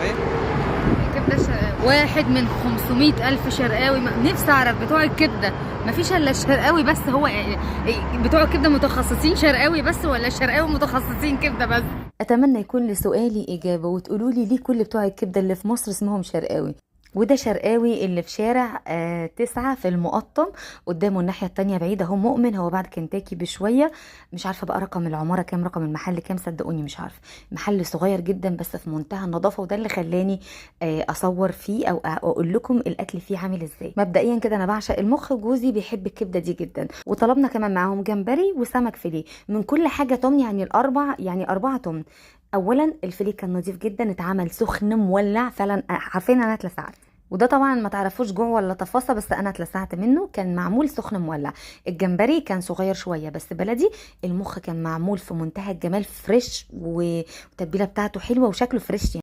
ايه؟ الكبده الشرقاوي واحد من 500 ألف شرقاوي. نفسي اعرف بتوع الكبده مفيش الا الشرقاوي بس، هو بتوع الكبده متخصصين شرقاوي بس ولا الشرقاوي متخصصين كبده بس؟ اتمنى يكون لسؤالي اجابه وتقولوا لي ليه كل بتوع الكبده اللي في مصر اسمهم شرقاوي. وده شرقاوي اللي في شارع 9 في المقطم، قدامه الناحية التانية بعيدة هو مؤمن، هو بعد كنتاكي بشوية. مش عارفة بقى رقم العمارة كام، رقم المحل كام، صدقوني مش عارفة. محل صغير جدا بس في منتهى النظافة، وده اللي خلاني أصور فيه أو أقول لكم الأكل فيه عامل إزاي. مبدئيا كده أنا بعشق المخ، جوزي بيحب الكبدة دي جدا، وطلبنا كمان معاهم جمبري وسمك فيليه من كل حاجة تمن، يعني أربعة تمن. اولا الفيليه كان نظيف جدا، اتعمل سخن مولع فعلا، عارفين انا اتلسعت. وده طبعا ما تعرفوش جوع ولا تفاصيل، بس انا اتلسعت منه، كان معمول سخن مولع. الجمبري كان صغير شويه بس بلدي. المخ كان معمول في منتهى الجمال، فريش والتتبيله بتاعته حلوه وشكله فريش يعني.